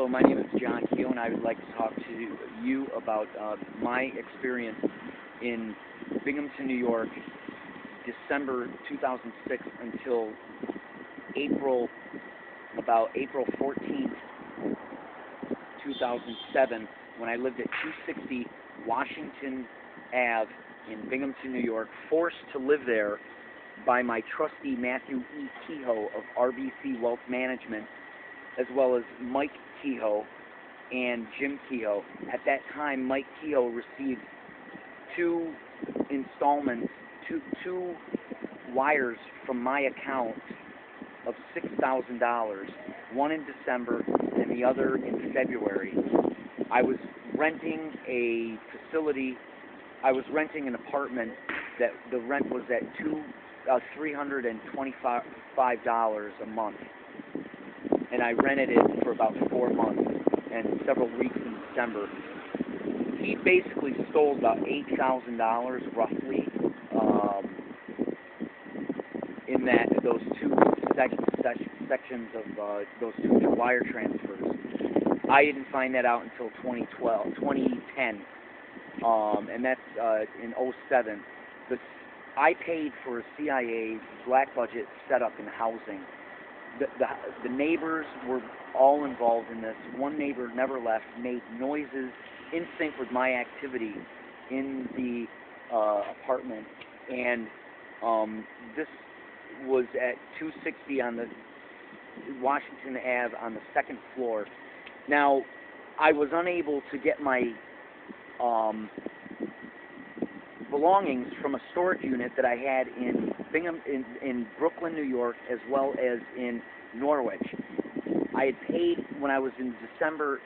Hello, my name is John Kehoe, and I would like to talk to you about my experience in Binghamton, New York, December 2006 until about April 14th, 2007, when I lived at 260 Washington Ave in Binghamton, New York, forced to live there by my trustee Matthew E. Kehoe of RBC Wealth Management, as well as Mike Kehoe and Jim Kehoe. At that time, Mike Kehoe received two wires from my account of $6,000, one in December and the other in February. I was renting a facility. I was renting an apartment that the rent was at $325 a month, and I rented it for about 4 months and several weeks in December. He basically stole about $8,000 roughly in those two sections of those two wire transfers. I didn't find that out until 2010, and that's in '07. I paid for a CIA black budget setup in housing. The neighbors were all involved in this. One neighbor never left, made noises in sync with my activity in the apartment, and this was at 260 on the Washington Ave on the second floor. Now, I was unable to get my belongings from a storage unit that I had in Brooklyn, New York, as well as in Norwich. I had paid when I was in December,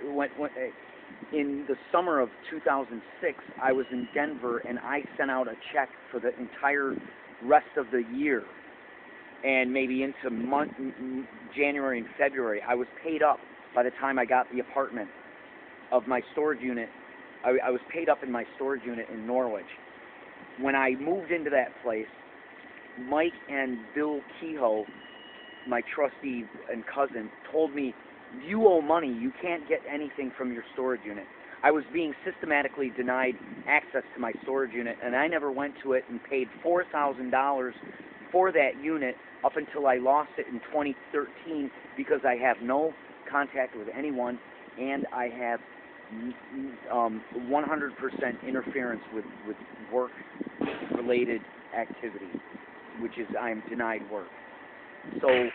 in the summer of 2006, I was in Denver, and I sent out a check for the entire rest of the year, and maybe into January and February. I was paid up by the time I got the apartment of my storage unit. I was paid up in my storage unit in Norwich. When I moved into that place, Mike and Bill Kehoe, my trustee and cousin, told me, you owe money, you can't get anything from your storage unit. I was being systematically denied access to my storage unit, and I never went to it and paid $4,000 for that unit up until I lost it in 2013 because I have no contact with anyone, and I have 100% interference with work-related activity, which is I am denied work. So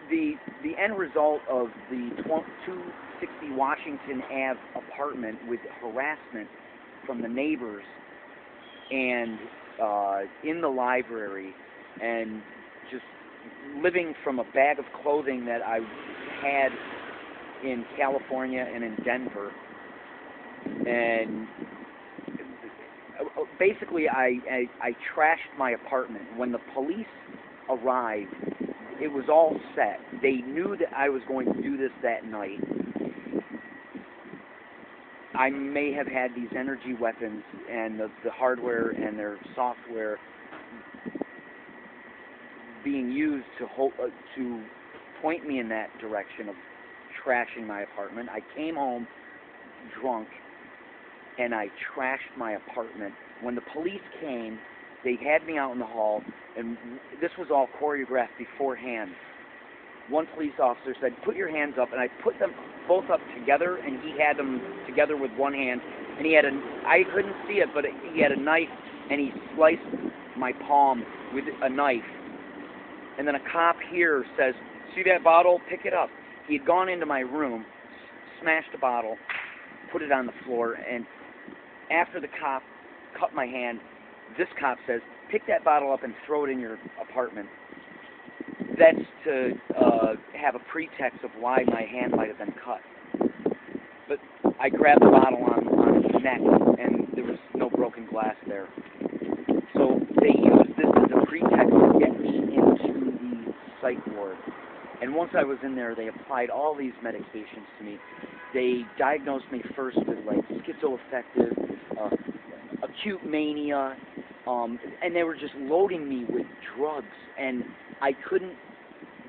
the end result of the 260 Washington Ave apartment with harassment from the neighbors and in the library, and just living from a bag of clothing that I had in California and in Denver, and basically I trashed my apartment. When the police arrived, it was all set. They knew that I was going to do this that night. I may have had these energy weapons and the hardware and their software being used to point me in that direction of trashing my apartment. I came home drunk and I trashed my apartment. When the police came, they had me out in the hall, and this was all choreographed beforehand. One police officer said, put your hands up, and I put them both up together, and he had them together with one hand, and I couldn't see it, but he had a knife, and he sliced my palm with a knife. And then a cop here says, see that bottle? Pick it up. He had gone into my room, smashed a bottle, put it on the floor, and after the cop cut my hand, this cop says, pick that bottle up and throw it in your apartment. That's to have a pretext of why my hand might have been cut. But I grabbed the bottle on his neck, and there was no broken glass there. So they used this as a pretext to get me into the psych ward. And once I was in there, they applied all these medications to me. They diagnosed me first with like schizoaffective, acute mania, and they were just loading me with drugs, and I couldn't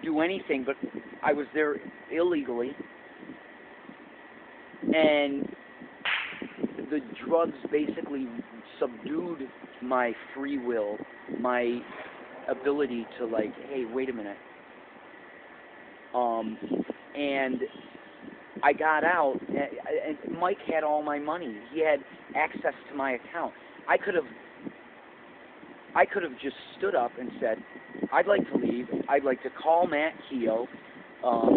do anything, but I was there illegally, and the drugs basically subdued my free will, my ability to, like, hey, wait a minute. And I got out, and Mike had all my money. He had access to my account. I could have just stood up and said, I'd like to leave. I'd like to call Matt Kehoe,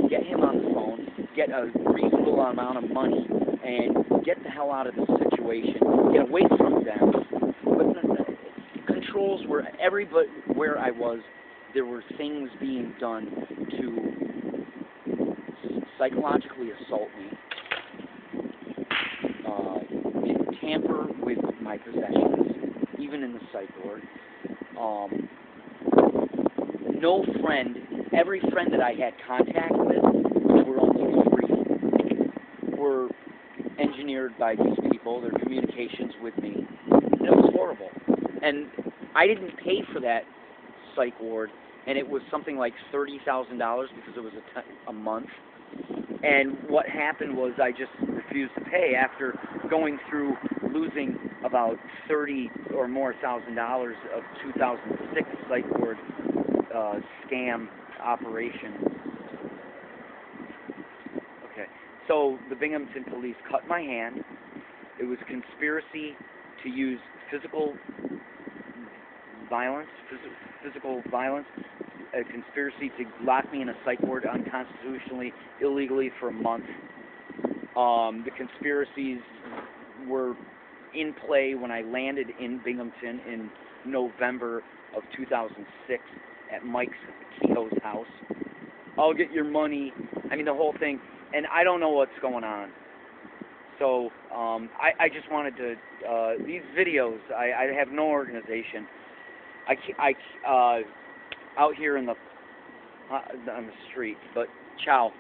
get him on the phone, get a reasonable amount of money, and get the hell out of this situation, get away from them. But the controls were everywhere I was. There were things being done to psychologically assault me, tamper with my possessions, even in the psych ward. No friend, every friend that I had contact with, which were only 3, were engineered by these people, their communications with me, and it was horrible. And I didn't pay for that psych ward, and it was something like $30,000 because it was a month. And what happened was I just refused to pay after going through losing about $30 or more thousand dollars of 2006 psych ward scam operation. Okay, so the Binghamton Police cut my hand. It was conspiracy to use physical violence, a conspiracy to lock me in a psych ward unconstitutionally, illegally for a month. The conspiracies were in play when I landed in Binghamton in November of 2006 at Mike's Kehoe's house. I'll get your money. I mean, the whole thing. And I don't know what's going on. So I just wanted to, these videos, I have no organization. Out here on the street, but ciao.